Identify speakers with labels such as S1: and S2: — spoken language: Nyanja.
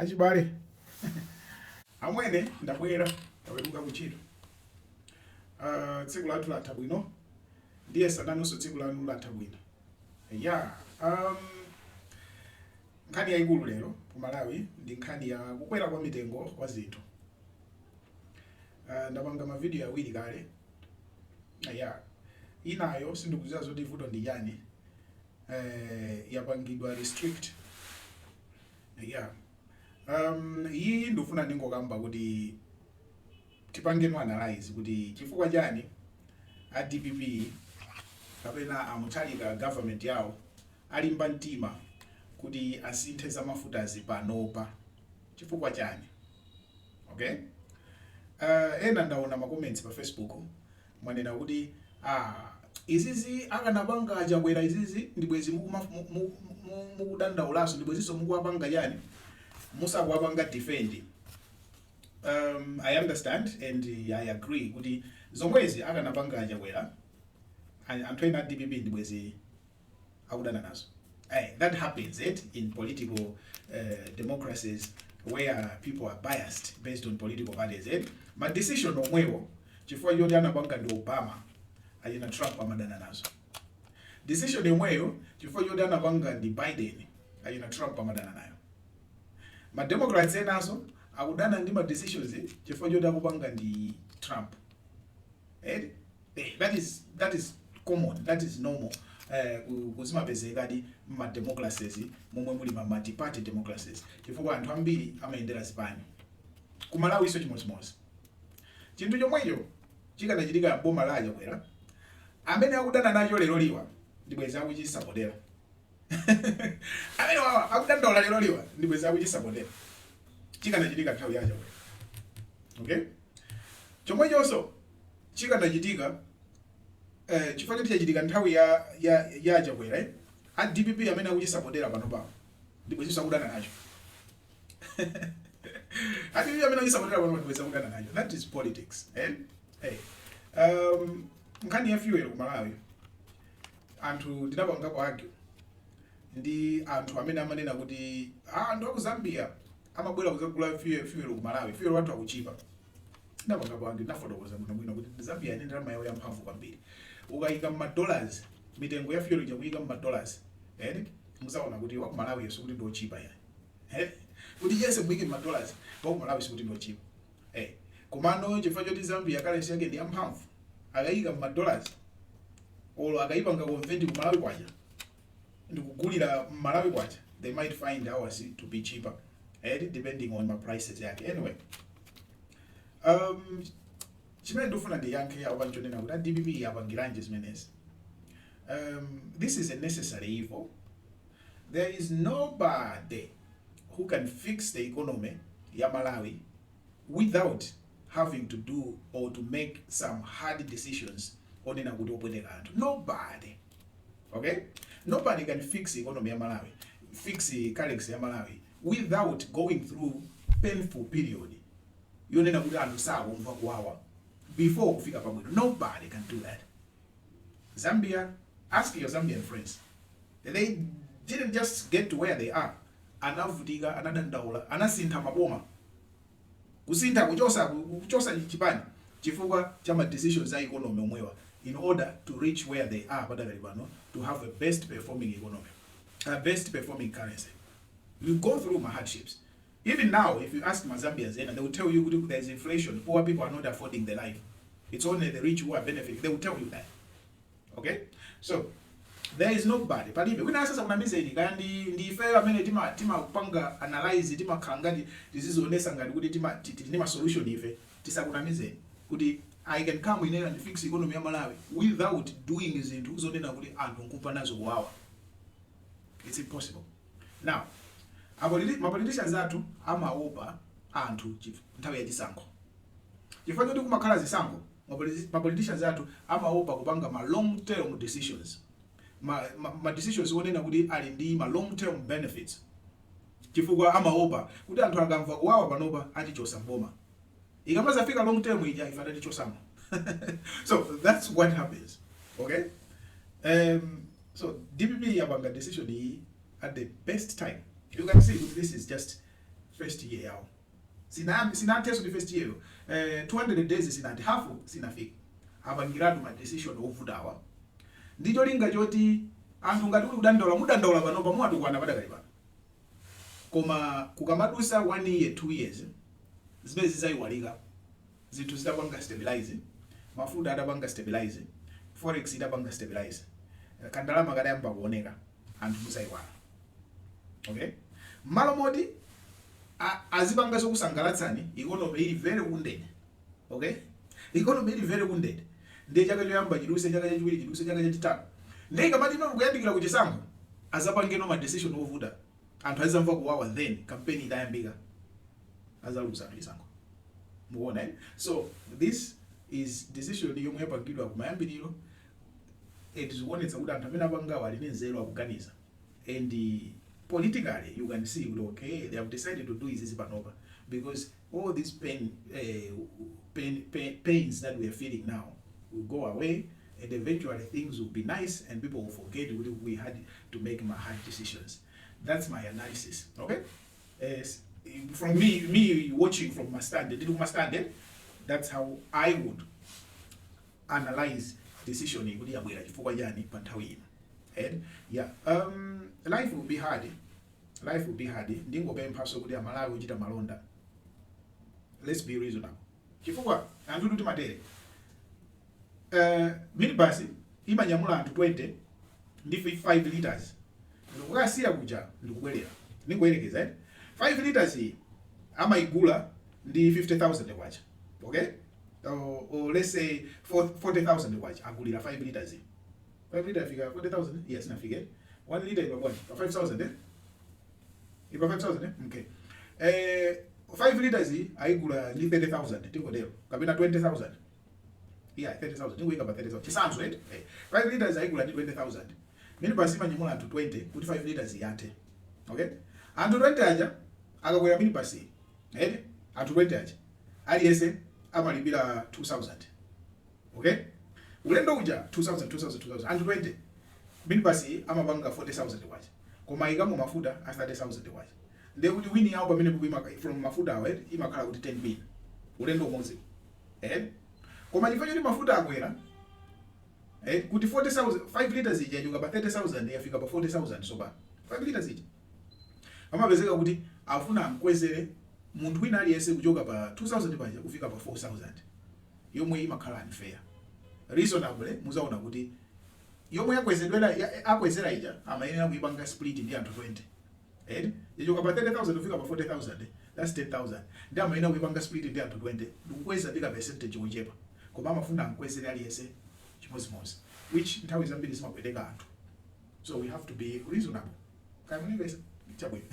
S1: Achibale. Amwene ndabwera taweruka kuchito. Tsiku lathu latha bwino. Ndiye sadanonso tsiku lanu latha bwino. Yeah. Nkhani yayikulu lero ku Malawi ndi nkhani ya kukwera kwa mitengo kwa zinthu. Ndapanga mavideo awiri kale. Yeah. Inayo sindikuziwa zoti vuto ndi yani. Yapangidwa restrict. Yeah. Iyi ndofuna ndingokamba kuti tipangeno analyze kuti chifukwa chani a DPP kapena amuthalika government yawo alimba mtima kuti asinthe za mafuta panopa chifukwa chani. Okay? Ena ndaona ma comments pa Facebook mwanena kuti izizi akanapanga achakwera izizi ndibwezi mukudandaulaso ndibweziso mukuwapanga yani musakuwapanga defend. I understand and I agree kuti zomwezi akanapanga achakwera anthu ena DPP ndibwezi akudana nazo. That happens in political democracies where people are biased based on political values. Ma decision omwewo chifukwa yoti anapanga ndi Obama ayina Trump amadana nazo. Decision omweyo chifukwa yoti anapanga ndi Biden ayina Trump amadana nayo. Ma Democrats enaso akudana ndi ma decisions chifukwa yoti akupanga ndi Trump. That is common, that is normal. Kuzimapezeka di ma democracies momwe muli ma multi-party democracies chifukwa anthu ambiri amayendera zipani. Ku Malawi iso chimodzimodzi. Chinthu chomwecho chikanachitika boma la achakwera amene akudana nacho lero liwa ndibweza akuchisapotera. Amene akudandaula lero liwa ndibweza akuchisapotera. Chikanachitika nthawi ya achakwera. Okay? Chomwechonso chikanachitika chifukwa choti chachitika nthawi ya achakwera a DPP amene akuchisapotera pano pawo ndibweza akudana nacho. A DPP amene akuchisapotera pano ndibweza akudana nacho. That is politics. Nkhani ya fuel ku Malawi anthu ndinapangapo argue ndi anthu amene amanena kuti anthu aku Zambia amabwera kuzagula fuel ku Malawi, fuel wathu akuchipa. Ndinapangapo argue ndafotokoza bwino kuti Zambia ine ndalama yawo yamphamvu kwambiri. Ukayika $, mitengo ya fuel ikuyika $, muzaona kuti wa ku Malawi yeso kuti ndochipa yani. Kuti yese mwike $, wa ku Malawi kuti ndochipa. Komano chifukwa choti Zambia currency yake ndi yamphamvu akayika $, olo akayipanga convert ku Malawi kwacha ndikugulira Malawi kwacha, they might find ours to be cheaper depending on my prices yake. Anyway, chimene ndofuna ndiyankhe ya panchonena kuti DPP apangiranje zimenezi. This is a necessary evil. There is nobody who can fix the economy ya Malawi without having to do or to make some hard decisions on in a good open country. Nobody. Okay? Nobody can fix the economy of Malawi, fix the currency of Malawi without going through painful period. You know before kufika pabwino. Nobody can do that. Zambia, ask your Zambian friends. They didn't just get to where they are. Anavutika, anadandaula, anasintha maboma. Kusintha kuchosa chipani chifukwa chama decisions za economy omwewa in order to reach where they are to have a best performing economy, a best performing currency. You go through my hardships. Even now, if you ask Zambians, they will tell you there is inflation, poor people are not affording the life. It's only the rich who are benefiting. They will tell you that. Okay? So there is nobody. But even when I say something, ndi fair amene tima kupanga analyze tima khangati tizizonesa ngati kuti tima solution ife tisakunamize kuti I can come in here and fix economy ya Malawi without doing zinthu zonena kuti anthu nkumpa nazo kuwawa. It's impossible. Now, ma politicians athu amaopa anthu nthawi ya chisankho. Chifukwa choti kumakhala zisankho, ma politicians athu amaopa kupanga ma long term decisions. Ma decisions onena kuti ali ndi ma long term benefits. Chifukwa amaopa kuti anthu akamva kuwawa panopa atichosa mboma. Ikamaza fika long term ija ifata atichosamo. So that's what happens. Okay? So DPP yapanga decision at the best time. You can see this is just first year yawo. Sina test the first year. 200 days sinati half sinafika. Abangiratu ma decision ovutawa. Ndicho linga choti anthu ngati uli mudandaula pano pamwe atukwana padakali pano. Koma kukamadusa 1 year 2 years zimene zizayiwalika. Zinthu zidapanga stabilize. Mafuta adapanga stabilize. Forex idapanga stabilize. Kandalama kadayamba kuoneka anthu muzayiwala. Okay? Malo moti azipanga zokusangalatsani economy ili very wounded. Okay? Economy ili very wounded. Ndiye chaka choyamba chiduse, chaka chachiwiri chiduse, chaka chachitatu. Ndiye kamati ino kuyandikira kuchisankho azapangeno ma decision ovuta. Anthu azamva kuwawa then campaign idayambika. Azalusa chisankho. Muona eh? So this is decision yomwe yapangidwa kumayambiriro. It is one it's kuti anthu amene apangawa ali nzeru akuganiza. And politically you can see okay they have decided to do this panopa because all these pains that we are feeling now will go away and eventually things will be nice and people will forget we had to make my hard decisions. That's my analysis. Okay, from me watching from my stand, that's how I would analyze decision kuti yabwera chifukwa chani pa nthawi ino. And yeah, life will be hard. Life will be hard. Ndingopempha so kuti amalawi uchita malonda. Let's be reasonable. Chifukwa anthu kuti matere. Minibus imanyamula anthu 20 ndi 5 liters. Ndikukasiya kuja ndikubwerera. Ndingoyerekeza eh. 5 liters amaigula ndi 50,000 kwacha. Okay? Or let's say 40,000 kwacha agulira 5 liters. 5 liters figure 40,000? Yes, na figure. 1 liter iba 5,000 eh? Iba 5,000 eh? Okay. 5 liters aigula ni 30,000 tingodero. Kapena 20,000. Yeah, 30,000. Tingo ikaba 30,000. Chisanzo right? 5 liters aigula ni 20,000. Mini basi manyamula anthu 20 kuti 5 liters yate. Okay? Anthu 20 aja akakwera mini basi. Eh? Anthu 20 aja. Aliyese amalipira 2,000. Okay? Ulendo uja 2,000 anthu 20 minibasi amapanga 40,000 kwacha koma ikamo mafuta a 30,000 kwacha ndiye kuti wini yawo pamene kupima from mafuta awo imakhala kuti 10 bin ulendo umodzi koma chifukwa choti mafuta akwera kuti 40,000 5 liters ija yachoka pa 30,000 yafika pa 40,000 soba 5 liters ija amapezeka kuti afuna amkwezere munthu wina aliyese kuchoka pa 2,000 paja kufika pa 4,000 yomwe imakhala unfair. Reasonable muzaona kuti yomwe akwezera ija amayenera kuipanga split ndi anthu 20 yachoka pa 30,000 kufika pa 40,000 that's 10,000 ndi amayenera kuipanga split ndi anthu 20 ndikukweza ndika percentage ochepa koma amafuna amkwezere aliyese chimozimozi which nthawi zambiri zimapweteka anthu so we have to be reasonable. Kaya munimvesa chabwino.